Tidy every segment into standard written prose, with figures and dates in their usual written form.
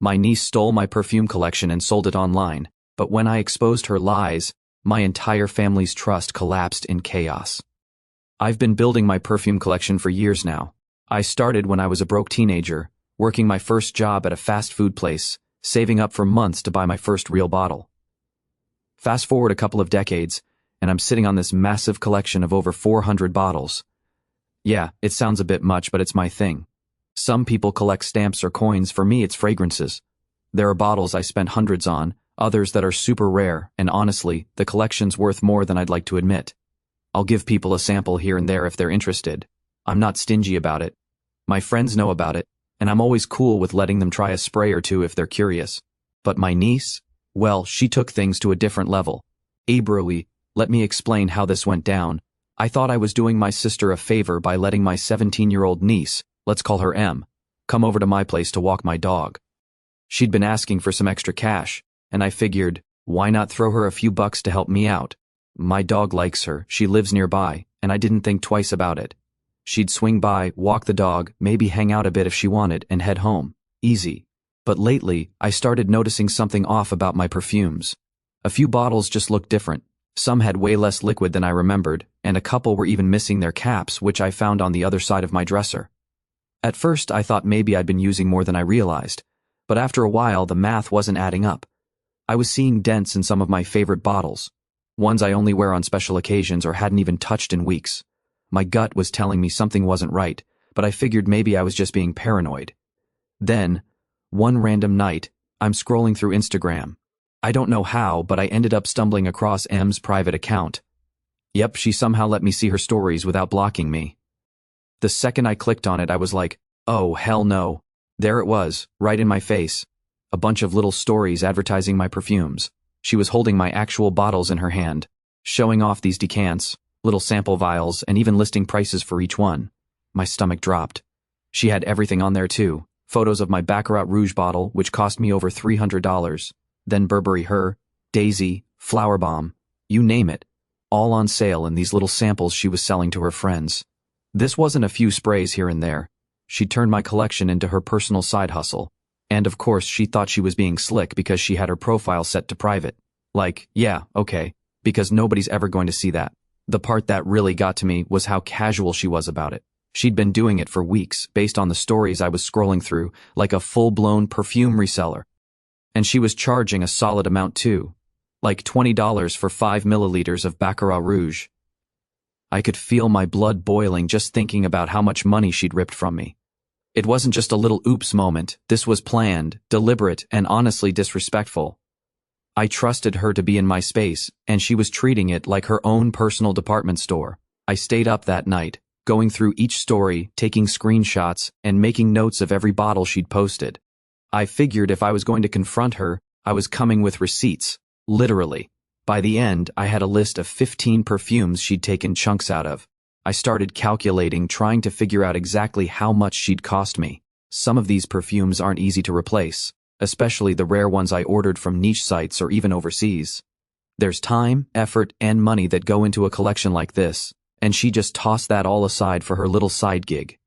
My niece stole my perfume collection and sold it online, but when I exposed her lies, my entire family's trust collapsed in chaos. I've been building my perfume collection for years now. I started when I was a broke teenager, working my first job at a fast food place, saving up for months to buy my first real bottle. Fast forward a couple of decades, and I'm sitting on this massive collection of over 400 bottles. Yeah, it sounds a bit much, but it's my thing. Some people collect stamps or coins. For me, it's fragrances. There are bottles I spent hundreds on, others that are super rare, and honestly, the collection's worth more than I'd like to admit. I'll give people a sample here and there if they're interested. I'm not stingy about it. My friends know about it, and I'm always cool with letting them try a spray or two if they're curious. But my niece? Well, she took things to a different level. Abrowy, let me explain how this went down. I thought I was doing my sister a favor by letting my 17-year-old niece, let's call her M, come over to my place to walk my dog. She'd been asking for some extra cash, and I figured, why not throw her a few bucks to help me out? My dog likes her, she lives nearby, and I didn't think twice about it. She'd swing by, walk the dog, maybe hang out a bit if she wanted, and head home. Easy. But lately, I started noticing something off about my perfumes. A few bottles just looked different. Some had way less liquid than I remembered, and a couple were even missing their caps, which I found on the other side of my dresser. At first, I thought maybe I'd been using more than I realized, but after a while, the math wasn't adding up. I was seeing dents in some of my favorite bottles, ones I only wear on special occasions or hadn't even touched in weeks. My gut was telling me something wasn't right, but I figured maybe I was just being paranoid. Then, one random night, I'm scrolling through Instagram. I don't know how, but I ended up stumbling across M's private account. Yep, she somehow let me see her stories without blocking me. The second I clicked on it, I was like, oh, hell no. There it was, right in my face. A bunch of little stories advertising my perfumes. She was holding my actual bottles in her hand, showing off these decants, little sample vials, and even listing prices for each one. My stomach dropped. She had everything on there too. Photos of my Baccarat Rouge bottle, which cost me over $300. Then Burberry Her, Daisy, Flower Bomb, you name it. All on sale in these little samples she was selling to her friends. This wasn't a few sprays here and there. She turned my collection into her personal side hustle. And of course she thought she was being slick because she had her profile set to private. Like, yeah, okay, because nobody's ever going to see that. The part that really got to me was how casual she was about it. She'd been doing it for weeks, based on the stories I was scrolling through, like a full-blown perfume reseller. And she was charging a solid amount too. Like $20 for 5 milliliters of Baccarat Rouge. I could feel my blood boiling just thinking about how much money she'd ripped from me. It wasn't just a little oops moment, this was planned, deliberate, and honestly disrespectful. I trusted her to be in my space, and she was treating it like her own personal department store. I stayed up that night, going through each story, taking screenshots, and making notes of every bottle she'd posted. I figured if I was going to confront her, I was coming with receipts, literally. By the end, I had a list of 15 perfumes she'd taken chunks out of. I started calculating, trying to figure out exactly how much she'd cost me. Some of these perfumes aren't easy to replace, especially the rare ones I ordered from niche sites or even overseas. There's time, effort, and money that go into a collection like this, and she just tossed that all aside for her little side gig.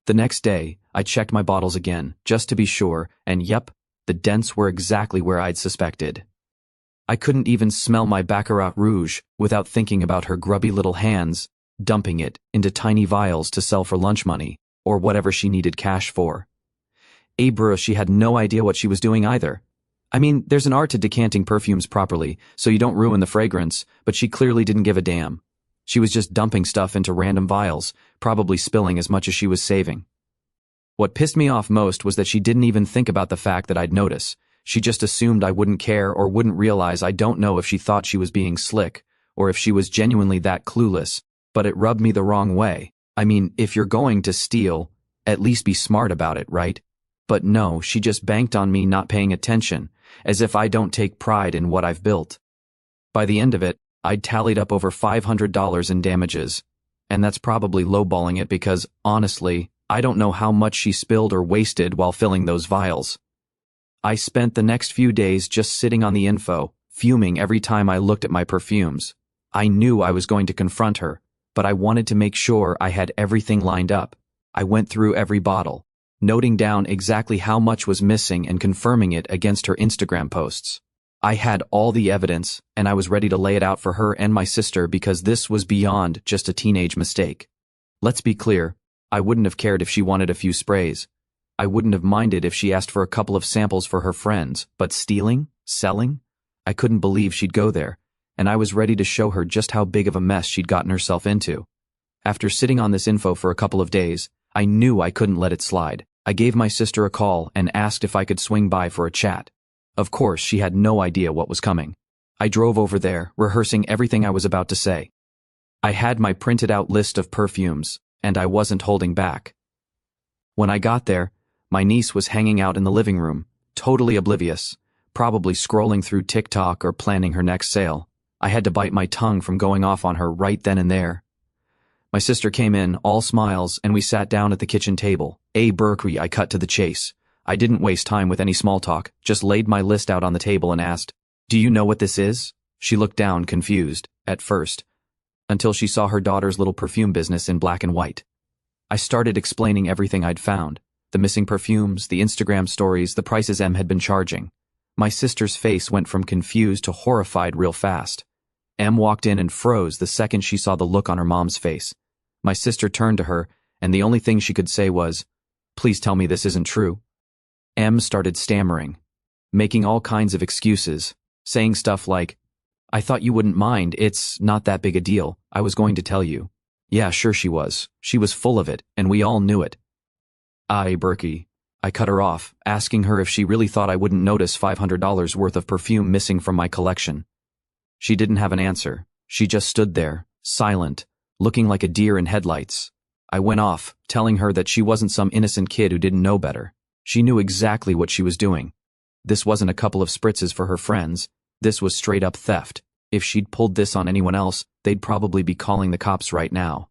The next day, I checked my bottles again, just to be sure, and yep, the dents were exactly where I'd suspected. I couldn't even smell my Baccarat Rouge without thinking about her grubby little hands, dumping it into tiny vials to sell for lunch money, or whatever she needed cash for. She had no idea what she was doing either. I mean, there's an art to decanting perfumes properly, so you don't ruin the fragrance, but she clearly didn't give a damn. She was just dumping stuff into random vials, probably spilling as much as she was saving. What pissed me off most was that she didn't even think about the fact that I'd notice. She just assumed I wouldn't care or wouldn't realize. I don't know if she thought she was being slick, or if she was genuinely that clueless, but it rubbed me the wrong way. I mean, if you're going to steal, at least be smart about it, right? But no, she just banked on me not paying attention, as if I don't take pride in what I've built. By the end of it, I'd tallied up over $500 in damages, and that's probably lowballing it because, honestly, I don't know how much she spilled or wasted while filling those vials. I spent the next few days just sitting on the info, fuming every time I looked at my perfumes. I knew I was going to confront her, but I wanted to make sure I had everything lined up. I went through every bottle, noting down exactly how much was missing and confirming it against her Instagram posts. I had all the evidence, and I was ready to lay it out for her and my sister because this was beyond just a teenage mistake. Let's be clear, I wouldn't have cared if she wanted a few sprays. I wouldn't have minded if she asked for a couple of samples for her friends, but stealing? Selling? I couldn't believe she'd go there, and I was ready to show her just how big of a mess she'd gotten herself into. After sitting on this info for a couple of days, I knew I couldn't let it slide. I gave my sister a call and asked if I could swing by for a chat. Of course, she had no idea what was coming. I drove over there, rehearsing everything I was about to say. I had my printed out list of perfumes, and I wasn't holding back. When I got there, my niece was hanging out in the living room, totally oblivious, probably scrolling through TikTok or planning her next sale. I had to bite my tongue from going off on her right then and there. My sister came in, all smiles, and we sat down at the kitchen table. Berkeley, I cut to the chase. I didn't waste time with any small talk, just laid my list out on the table and asked, "Do you know what this is?" She looked down, confused, at first, until she saw her daughter's little perfume business in black and white. I started explaining everything I'd found, the missing perfumes, the Instagram stories, the prices Em had been charging. My sister's face went from confused to horrified real fast. Em walked in and froze the second she saw the look on her mom's face. My sister turned to her, and the only thing she could say was, "Please tell me this isn't true." Em started stammering, making all kinds of excuses, saying stuff like, "I thought you wouldn't mind, it's not that big a deal, I was going to tell you." Yeah, sure she was. She was full of it, and we all knew it. Berkey. I cut her off, asking her if she really thought I wouldn't notice $500 worth of perfume missing from my collection. She didn't have an answer. She just stood there, silent, looking like a deer in headlights. I went off, telling her that she wasn't some innocent kid who didn't know better. She knew exactly what she was doing. This wasn't a couple of spritzes for her friends. This was straight up theft. If she'd pulled this on anyone else, they'd probably be calling the cops right now.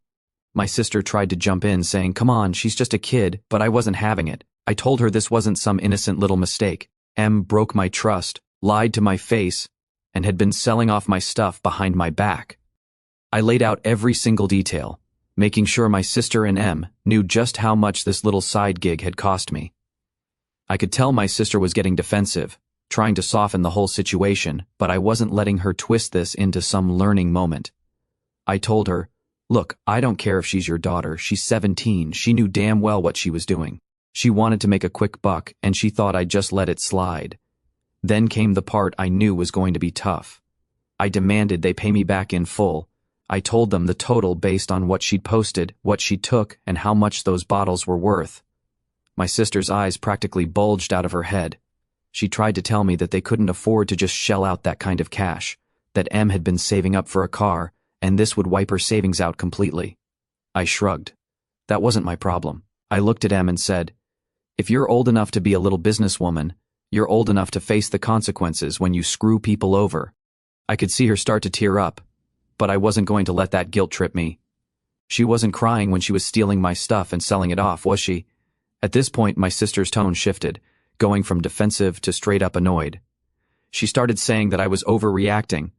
My sister tried to jump in, saying, "Come on, she's just a kid," but I wasn't having it. I told her this wasn't some innocent little mistake. Em broke my trust, lied to my face, and had been selling off my stuff behind my back. I laid out every single detail, making sure my sister and Em knew just how much this little side gig had cost me. I could tell my sister was getting defensive, trying to soften the whole situation, but I wasn't letting her twist this into some learning moment. I told her, "Look, I don't care if she's your daughter, she's 17, she knew damn well what she was doing. She wanted to make a quick buck, and she thought I'd just let it slide." Then came the part I knew was going to be tough. I demanded they pay me back in full. I told them the total based on what she'd posted, what she took, and how much those bottles were worth. My sister's eyes practically bulged out of her head. She tried to tell me that they couldn't afford to just shell out that kind of cash, that Em had been saving up for a car, and this would wipe her savings out completely. I shrugged. That wasn't my problem. I looked at Em and said, "If you're old enough to be a little businesswoman, you're old enough to face the consequences when you screw people over." I could see her start to tear up, but I wasn't going to let that guilt trip me. She wasn't crying when she was stealing my stuff and selling it off, was she? At this point, my sister's tone shifted, going from defensive to straight up annoyed. She started saying that I was overreacting,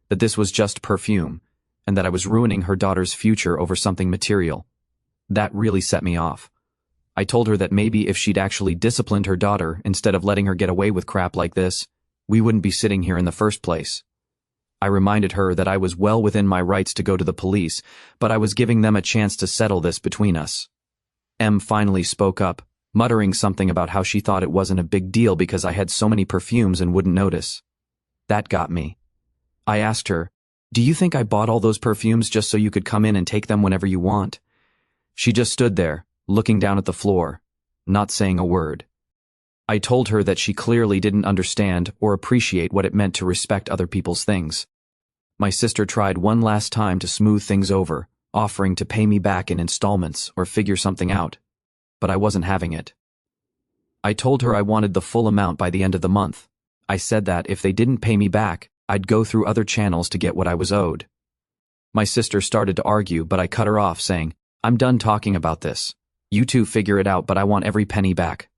that this was just perfume, and that I was ruining her daughter's future over something material. That really set me off. I told her that maybe if she'd actually disciplined her daughter instead of letting her get away with crap like this, we wouldn't be sitting here in the first place. I reminded her that I was well within my rights to go to the police, but I was giving them a chance to settle this between us. Em finally spoke up, muttering something about how she thought it wasn't a big deal because I had so many perfumes and wouldn't notice. That got me. I asked her, "Do you think I bought all those perfumes just so you could come in and take them whenever you want?" She just stood there, looking down at the floor, not saying a word. I told her that she clearly didn't understand or appreciate what it meant to respect other people's things. My sister tried one last time to smooth things over, offering to pay me back in installments or figure something out, but I wasn't having it. I told her I wanted the full amount by the end of the month. I said that if they didn't pay me back, I'd go through other channels to get what I was owed. My sister started to argue, but I cut her off, saying, "I'm done talking about this. You two figure it out, but I want every penny back."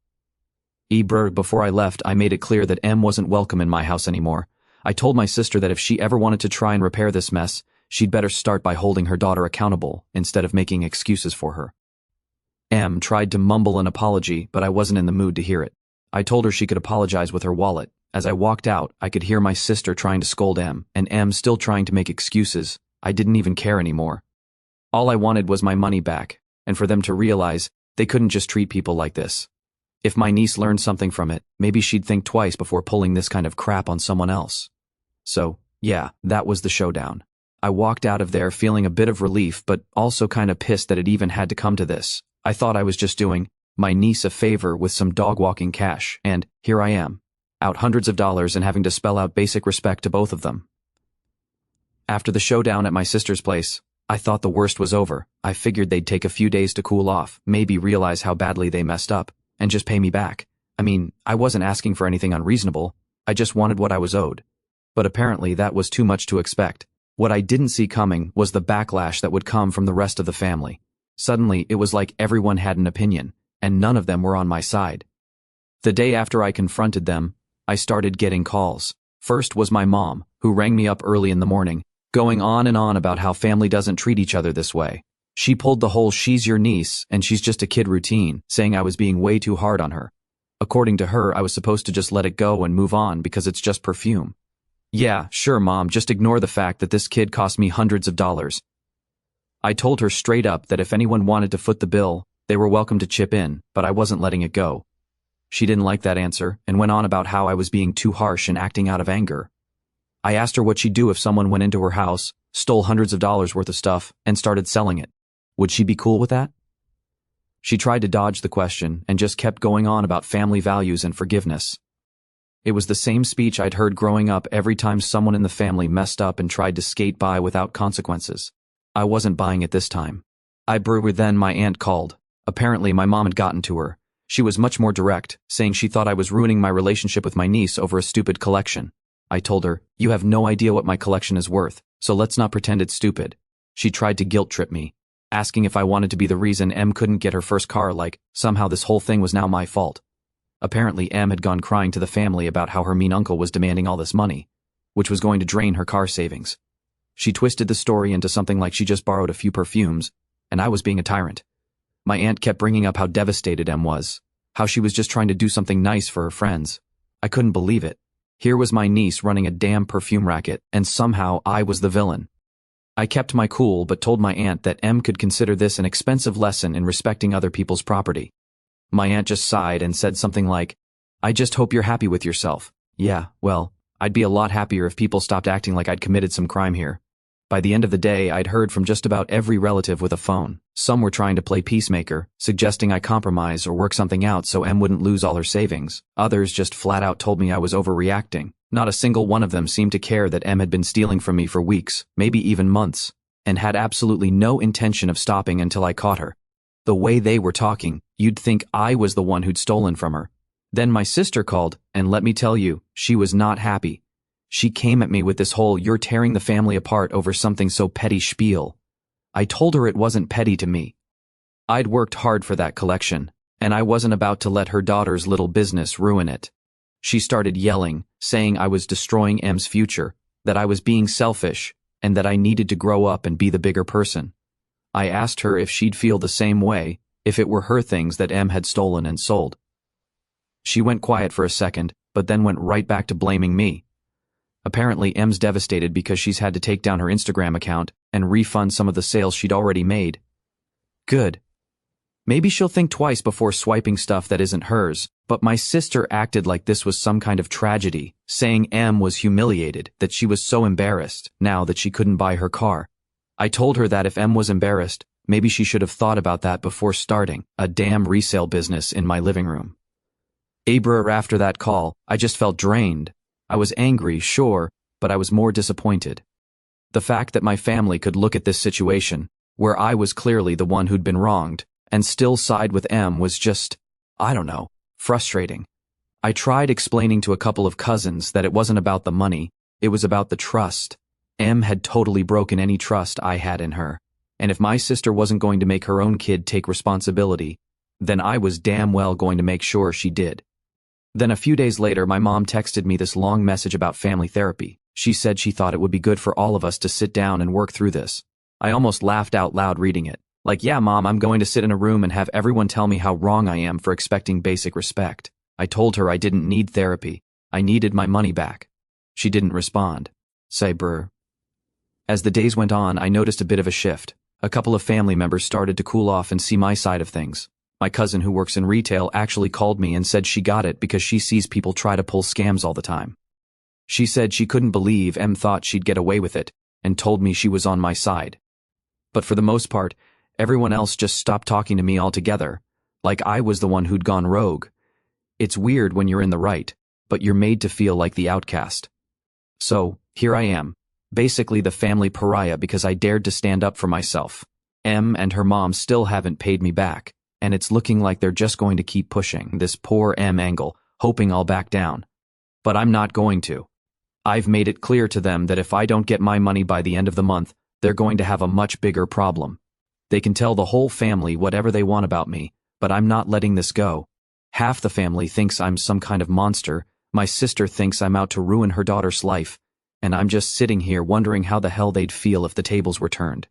Before I left, I made it clear that Em wasn't welcome in my house anymore. I told my sister that if she ever wanted to try and repair this mess, she'd better start by holding her daughter accountable instead of making excuses for her. Em tried to mumble an apology, but I wasn't in the mood to hear it. I told her she could apologize with her wallet. As I walked out, I could hear my sister trying to scold Em, and Em still trying to make excuses. I didn't even care anymore. All I wanted was my money back, and for them to realize they couldn't just treat people like this. If my niece learned something from it, maybe she'd think twice before pulling this kind of crap on someone else. So, yeah, that was the showdown. I walked out of there feeling a bit of relief, but also kind of pissed that it even had to come to this. I thought I was just doing my niece a favor with some dog-walking cash, and here I am, out hundreds of dollars and having to spell out basic respect to both of them. After the showdown at my sister's place, I thought the worst was over. I figured they'd take a few days to cool off, maybe realize how badly they messed up, and just pay me back. I mean, I wasn't asking for anything unreasonable. I just wanted what I was owed. But apparently that was too much to expect. What I didn't see coming was the backlash that would come from the rest of the family. Suddenly, it was like everyone had an opinion, and none of them were on my side. The day after I confronted them, I started getting calls. First was my mom, who rang me up early in the morning, going on and on about how family doesn't treat each other this way. She pulled the whole "she's your niece and she's just a kid" routine, saying I was being way too hard on her. According to her, I was supposed to just let it go and move on because it's just Perfume. Yeah, sure, Mom, just ignore the fact that this kid cost me hundreds of dollars. I told her straight up that if anyone wanted to foot the bill, they were welcome to chip in, but I wasn't letting it go. She didn't like that answer and went on about how I was being too harsh and acting out of anger. I asked her what she'd do if someone went into her house, stole hundreds of dollars worth of stuff, and started selling it. Would she be cool with that? She tried to dodge the question and just kept going on about family values and forgiveness. It was the same speech I'd heard growing up every time someone in the family messed up and tried to skate by without consequences. I wasn't buying it this time. Then my aunt called. Apparently my mom had gotten to her. She was much more direct, saying she thought I was ruining my relationship with my niece over a stupid collection. I told her, "You have no idea what my collection is worth, so let's not pretend it's stupid." She tried to guilt trip me, asking if I wanted to be the reason Em couldn't get her first car, like somehow this whole thing was now my fault. Apparently Em had gone crying to the family about how her mean uncle was demanding all this money, which was going to drain her car savings. She twisted the story into something like she just borrowed a few perfumes, and I was being a tyrant. My aunt kept bringing up how devastated Em was, how she was just trying to do something nice for her friends. I couldn't believe it. Here was my niece running a damn perfume racket, and somehow I was the villain. I kept my cool but told my aunt that Em could consider this an expensive lesson in respecting other people's property. My aunt just sighed and said something like, "I just hope you're happy with yourself." Yeah, well, I'd be a lot happier if people stopped acting like I'd committed some crime here. By the end of the day, I'd heard from just about every relative with a phone. Some were trying to play peacemaker, suggesting I compromise or work something out so Em wouldn't lose all her savings. Others just flat out told me I was overreacting. Not a single one of them seemed to care that Em had been stealing from me for weeks, maybe even months, and had absolutely no intention of stopping until I caught her. The way they were talking, you'd think I was the one who'd stolen from her. Then my sister called, and let me tell you, she was not happy. She came at me with this whole "you're tearing the family apart over something so petty" spiel. I told her it wasn't petty to me. I'd worked hard for that collection, and I wasn't about to let her daughter's little business ruin it. She started yelling, saying I was destroying Em's future, that I was being selfish, and that I needed to grow up and be the bigger person. I asked her if she'd feel the same way if it were her things that Em had stolen and sold. She went quiet for a second, but then went right back to blaming me. Apparently Em's devastated because she's had to take down her Instagram account and refund some of the sales she'd already made. Good. Maybe she'll think twice before swiping stuff that isn't hers, but my sister acted like this was some kind of tragedy, saying Em was humiliated, that she was so embarrassed now that she couldn't buy her car. I told her that if Em was embarrassed, maybe she should have thought about that before starting a damn resale business in my living room. After that call, I just felt drained. I was angry, sure, but I was more disappointed. The fact that my family could look at this situation, where I was clearly the one who'd been wronged, and still side with Em was just, I don't know, frustrating. I tried explaining to a couple of cousins that it wasn't about the money, it was about the trust. Em had totally broken any trust I had in her, and if my sister wasn't going to make her own kid take responsibility, then I was damn well going to make sure she did. Then a few days later, my mom texted me this long message about family therapy. She said she thought it would be good for all of us to sit down and work through this. I almost laughed out loud reading it. Like, yeah, Mom, I'm going to sit in a room and have everyone tell me how wrong I am for expecting basic respect. I told her I didn't need therapy. I needed my money back. She didn't respond. Say brr. As the days went on, I noticed a bit of a shift. A couple of family members started to cool off and see my side of things. My cousin who works in retail actually called me and said she got it because she sees people try to pull scams all the time. She said she couldn't believe Em thought she'd get away with it and told me she was on my side. But for the most part, everyone else just stopped talking to me altogether, like I was the one who'd gone rogue. It's weird when you're in the right, but you're made to feel like the outcast. So, here I am, basically the family pariah because I dared to stand up for myself. Em and her mom still haven't paid me back, and it's looking like they're just going to keep pushing this poor Em angle, hoping I'll back down. But I'm not going to. I've made it clear to them that if I don't get my money by the end of the month, they're going to have a much bigger problem. They can tell the whole family whatever they want about me, but I'm not letting this go. Half the family thinks I'm some kind of monster, my sister thinks I'm out to ruin her daughter's life, and I'm just sitting here wondering how the hell they'd feel if the tables were turned.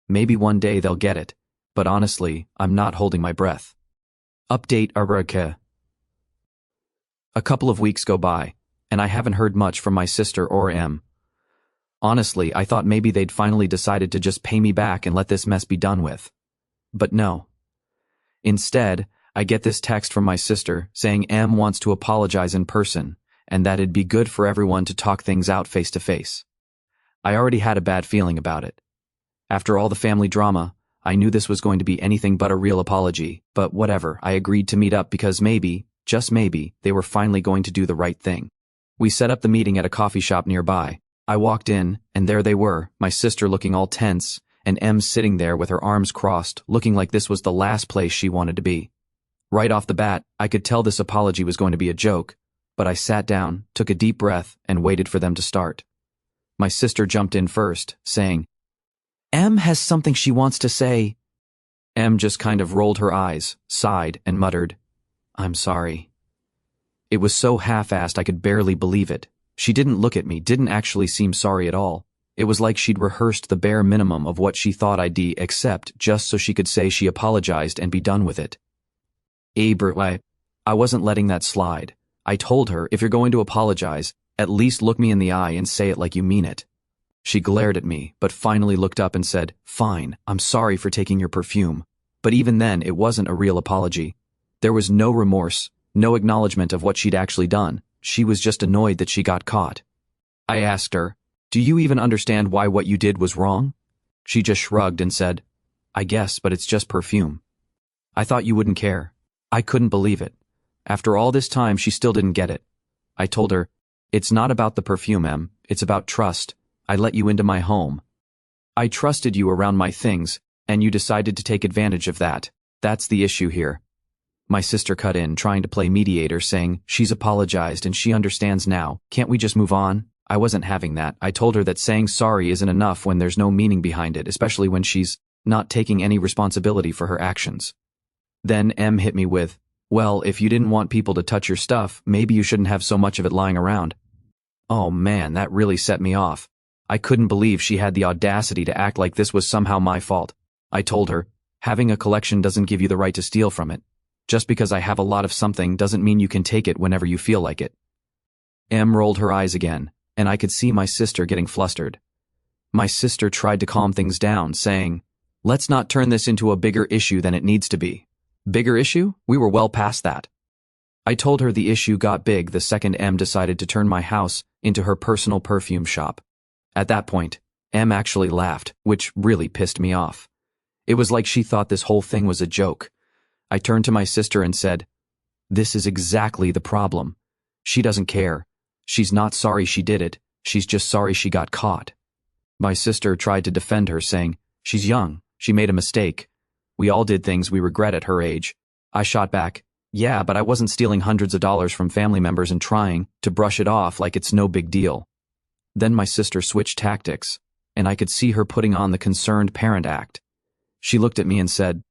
Maybe one day they'll get it, but honestly, I'm not holding my breath. Update Araka. A couple of weeks go by, and I haven't heard much from my sister or Em. Honestly, I thought maybe they'd finally decided to just pay me back and let this mess be done with. But no. Instead, I get this text from my sister saying Em wants to apologize in person, and that it'd be good for everyone to talk things out face to face. I already had a bad feeling about it. After all the family drama, I knew this was going to be anything but a real apology, but whatever, I agreed to meet up because maybe, just maybe, they were finally going to do the right thing. We set up the meeting at a coffee shop nearby. I walked in, and there they were, my sister looking all tense, and Em sitting there with her arms crossed, looking like this was the last place she wanted to be. Right off the bat, I could tell this apology was going to be a joke, but I sat down, took a deep breath, and waited for them to start. My sister jumped in first, saying, Em has something she wants to say. Em just kind of rolled her eyes, sighed, and muttered, I'm sorry. It was so half-assed I could barely believe it. She didn't look at me, didn't actually seem sorry at all. It was like she'd rehearsed the bare minimum of what she thought I'd accept just so she could say she apologized and be done with it. I wasn't letting that slide. I told her, if you're going to apologize, at least look me in the eye and say it like you mean it. She glared at me, but finally looked up and said, Fine, I'm sorry for taking your perfume. But even then, it wasn't a real apology. There was no remorse, no acknowledgement of what she'd actually done. She was just annoyed that she got caught. I asked her, Do you even understand why what you did was wrong? She just shrugged and said, I guess, but it's just perfume. I thought you wouldn't care. I couldn't believe it. After all this time, she still didn't get it. I told her, It's not about the perfume, Em. It's about trust. I let you into my home. I trusted you around my things, and you decided to take advantage of that. That's the issue here. My sister cut in, trying to play mediator, saying, She's apologized and she understands now. Can't we just move on? I wasn't having that. I told her that saying sorry isn't enough when there's no meaning behind it, especially when she's not taking any responsibility for her actions. Then Em hit me with, Well, if you didn't want people to touch your stuff, maybe you shouldn't have so much of it lying around. Oh man, that really set me off. I couldn't believe she had the audacity to act like this was somehow my fault. I told her, Having a collection doesn't give you the right to steal from it. Just because I have a lot of something doesn't mean you can take it whenever you feel like it. Em rolled her eyes again, and I could see my sister getting flustered. My sister tried to calm things down, saying, Let's not turn this into a bigger issue than it needs to be. Bigger issue? We were well past that. I told her the issue got big the second Em decided to turn my house into her personal perfume shop. At that point, Em actually laughed, which really pissed me off. It was like she thought this whole thing was a joke. I turned to my sister and said, This is exactly the problem. She doesn't care. She's not sorry she did it. She's just sorry she got caught. My sister tried to defend her, saying, She's young. She made a mistake. We all did things we regret at her age. I shot back, Yeah, but I wasn't stealing hundreds of dollars from family members and trying to brush it off like it's no big deal. Then my sister switched tactics, and I could see her putting on the concerned parent act. She looked at me and said,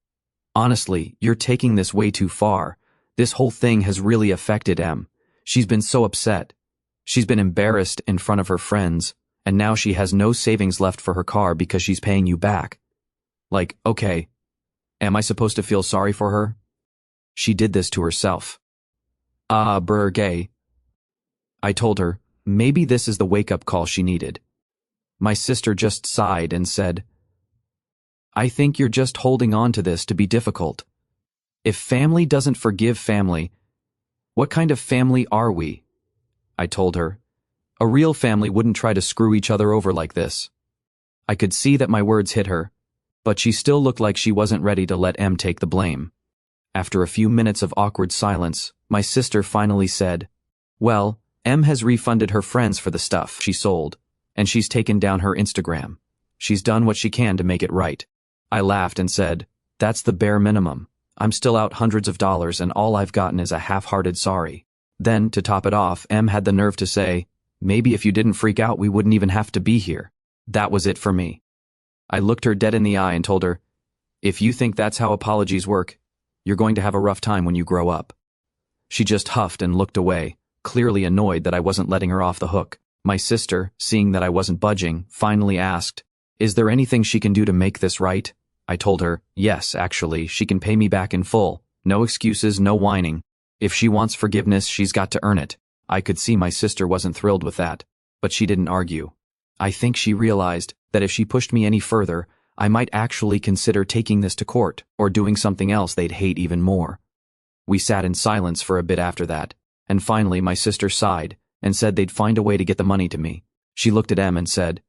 Honestly, you're taking this way too far. This whole thing has really affected Em. She's been so upset. She's been embarrassed in front of her friends, and now she has no savings left for her car because she's paying you back. Like, okay, Am I supposed to feel sorry for her? She did this to herself. Ah, gay. I told her, maybe this is the wake-up call she needed. My sister just sighed and said, I think you're just holding on to this to be difficult. If family doesn't forgive family, what kind of family are we? I told her. A real family wouldn't try to screw each other over like this. I could see that my words hit her, but she still looked like she wasn't ready to let Em take the blame. After a few minutes of awkward silence, my sister finally said, well, Em has refunded her friends for the stuff she sold, and she's taken down her Instagram. She's done what she can to make it right. I laughed and said, that's the bare minimum. I'm still out hundreds of dollars and all I've gotten is a half-hearted sorry. Then, to top it off, Em had the nerve to say, maybe if you didn't freak out we wouldn't even have to be here. That was it for me. I looked her dead in the eye and told her, if you think that's how apologies work, you're going to have a rough time when you grow up. She just huffed and looked away, clearly annoyed that I wasn't letting her off the hook. My sister, seeing that I wasn't budging, finally asked, is there anything she can do to make this right? I told her, yes, actually, she can pay me back in full. No excuses, no whining. If she wants forgiveness, she's got to earn it. I could see my sister wasn't thrilled with that, but she didn't argue. I think she realized that if she pushed me any further, I might actually consider taking this to court or doing something else they'd hate even more. We sat in silence for a bit after that, and finally my sister sighed and said they'd find a way to get the money to me. She looked at Em and said,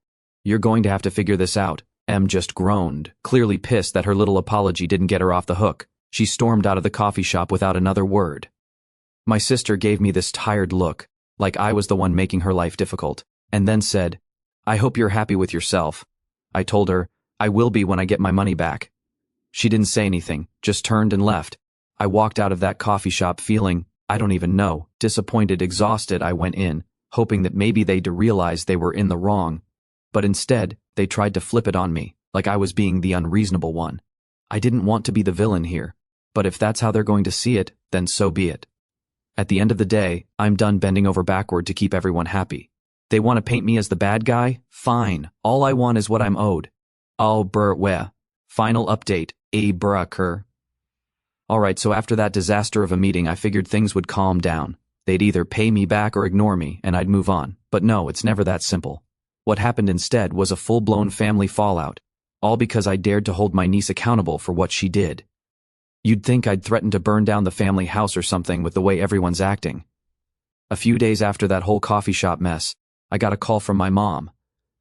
you're going to have to figure this out. Em just groaned, clearly pissed that her little apology didn't get her off the hook. She stormed out of the coffee shop without another word. My sister gave me this tired look, like I was the one making her life difficult, and then said, I hope you're happy with yourself. I told her, I will be when I get my money back. She didn't say anything, just turned and left. I walked out of that coffee shop feeling, I don't even know, disappointed, exhausted. I went in, hoping that maybe they'd realize they were in the wrong. But instead, they tried to flip it on me, like I was being the unreasonable one. I didn't want to be the villain here, but if that's how they're going to see it, then so be it. At the end of the day, I'm done bending over backward to keep everyone happy. They want to paint me as the bad guy? Fine. All I want is what I'm owed. Final update. Alright, so after that disaster of a meeting, I figured things would calm down. They'd either pay me back or ignore me, and I'd move on. But no, it's never that simple. What happened instead was a full-blown family fallout, all because I dared to hold my niece accountable for what she did. You'd think I'd threatened to burn down the family house or something with the way everyone's acting. A few days after that whole coffee shop mess, I got a call from my mom.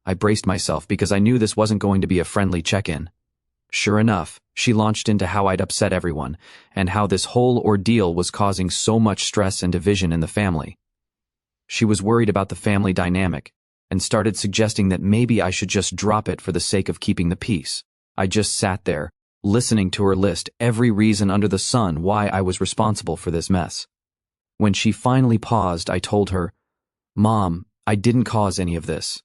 I braced myself because I knew this wasn't going to be a friendly check-in. Sure enough, she launched into how I'd upset everyone, and how this whole ordeal was causing so much stress and division in the family. She was worried about the family dynamic, and started suggesting that maybe I should just drop it for the sake of keeping the peace. I just sat there, listening to her list every reason under the sun why I was responsible for this mess. When she finally paused, I told her, Mom, I didn't cause any of this.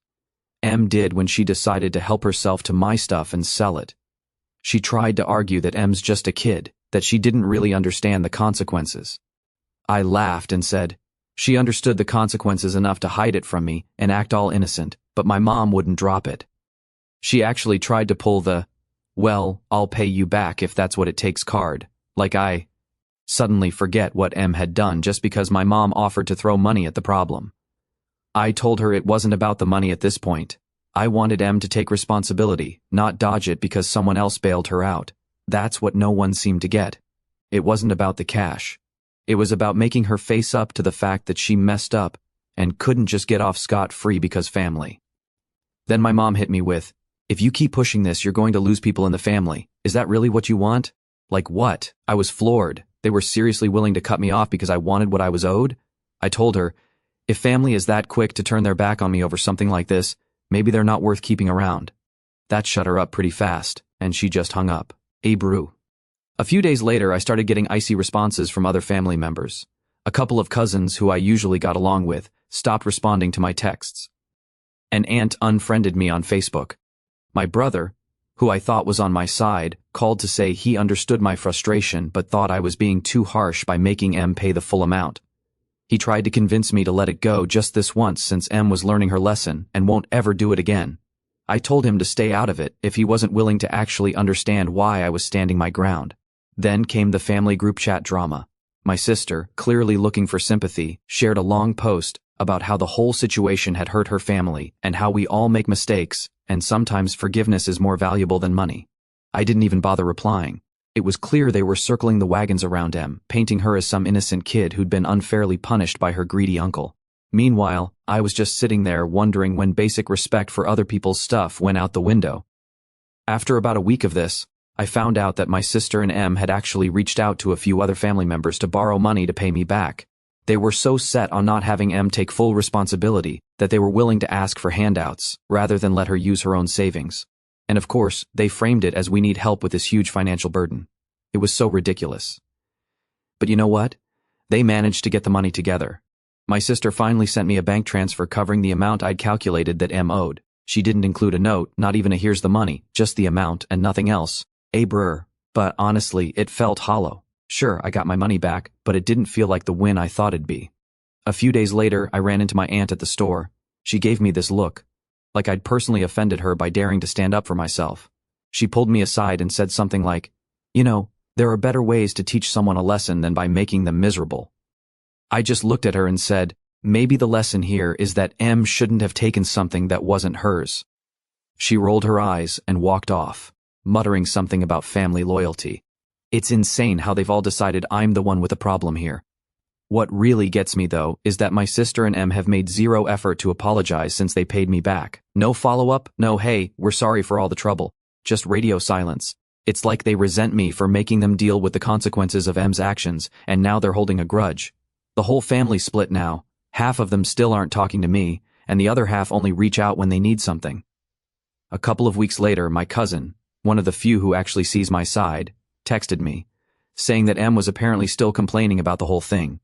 Em did when she decided to help herself to my stuff and sell it. She tried to argue that Em's just a kid, that she didn't really understand the consequences. I laughed and said, she understood the consequences enough to hide it from me and act all innocent, but my mom wouldn't drop it. She actually tried to pull the, well, I'll pay you back if that's what it takes card, like I suddenly forget what Em had done just because my mom offered to throw money at the problem. I told her it wasn't about the money at this point. I wanted Em to take responsibility, not dodge it because someone else bailed her out. That's what no one seemed to get. It wasn't about the cash. It was about making her face up to the fact that she messed up and couldn't just get off scot-free because family. Then my mom hit me with, if you keep pushing this, you're going to lose people in the family. Is that really what you want? Like what? I was floored. They were seriously willing to cut me off because I wanted what I was owed? I told her, if family is that quick to turn their back on me over something like this, maybe they're not worth keeping around. That shut her up pretty fast, and she just hung up. A few days later, I started getting icy responses from other family members. A couple of cousins who I usually got along with stopped responding to my texts. An aunt unfriended me on Facebook. My brother, who I thought was on my side, called to say he understood my frustration but thought I was being too harsh by making Em pay the full amount. He tried to convince me to let it go just this once since Em was learning her lesson and won't ever do it again. I told him to stay out of it if he wasn't willing to actually understand why I was standing my ground. Then came the family group chat drama. My sister, clearly looking for sympathy, shared a long post about how the whole situation had hurt her family and how we all make mistakes, and sometimes forgiveness is more valuable than money. I didn't even bother replying. It was clear they were circling the wagons around Em, painting her as some innocent kid who'd been unfairly punished by her greedy uncle. Meanwhile, I was just sitting there wondering when basic respect for other people's stuff went out the window. After about a week of this, I found out that my sister and Em had actually reached out to a few other family members to borrow money to pay me back. They were so set on not having Em take full responsibility that they were willing to ask for handouts, rather than let her use her own savings. And of course, they framed it as we need help with this huge financial burden. It was so ridiculous. But you know what? They managed to get the money together. My sister finally sent me a bank transfer covering the amount I'd calculated that Em owed. She didn't include a note, not even a here's the money, just the amount and nothing else. Brr. But honestly, it felt hollow. Sure, I got my money back, but it didn't feel like the win I thought it'd be. A few days later, I ran into my aunt at the store. She gave me this look, like I'd personally offended her by daring to stand up for myself. She pulled me aside and said something like, "You know, there are better ways to teach someone a lesson than by making them miserable." I just looked at her and said, maybe the lesson here is that Em shouldn't have taken something that wasn't hers. She rolled her eyes and walked off, muttering something about family loyalty. It's insane how they've all decided I'm the one with a problem here. What really gets me though is that my sister and Em have made zero effort to apologize since they paid me back. No follow-up, no hey, we're sorry for all the trouble. Just radio silence. It's like they resent me for making them deal with the consequences of Em's actions, and now they're holding a grudge. The whole family's split now. Half of them still aren't talking to me, and the other half only reach out when they need something. A couple of weeks later, my cousin, one of the few who actually sees my side, texted me, saying that Em was apparently still complaining about the whole thing.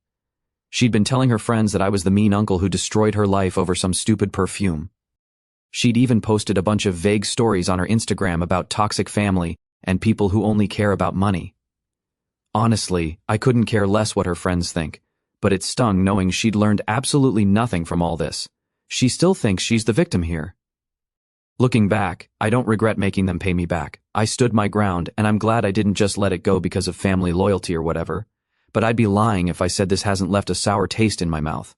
She'd been telling her friends that I was the mean uncle who destroyed her life over some stupid perfume. She'd even posted a bunch of vague stories on her Instagram about toxic family and people who only care about money. Honestly, I couldn't care less what her friends think, but it stung knowing she'd learned absolutely nothing from all this. She still thinks she's the victim here. Looking back, I don't regret making them pay me back. I stood my ground, and I'm glad I didn't just let it go because of family loyalty or whatever. But I'd be lying if I said this hasn't left a sour taste in my mouth.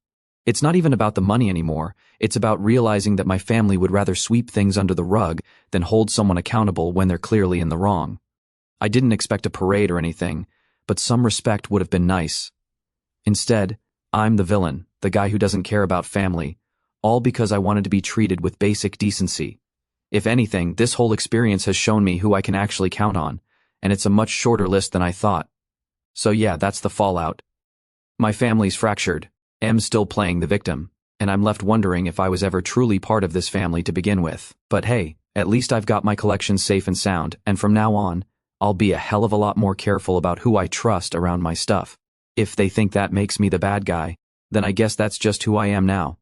It's not even about the money anymore. It's about realizing that my family would rather sweep things under the rug than hold someone accountable when they're clearly in the wrong. I didn't expect a parade or anything, but some respect would have been nice. Instead, I'm the villain, the guy who doesn't care about family, all because I wanted to be treated with basic decency. If anything, this whole experience has shown me who I can actually count on, and it's a much shorter list than I thought. So yeah, that's the fallout. My family's fractured. Em's still playing the victim, and I'm left wondering if I was ever truly part of this family to begin with. But hey, at least I've got my collection safe and sound, and from now on, I'll be a hell of a lot more careful about who I trust around my stuff. If they think that makes me the bad guy, then I guess that's just who I am now.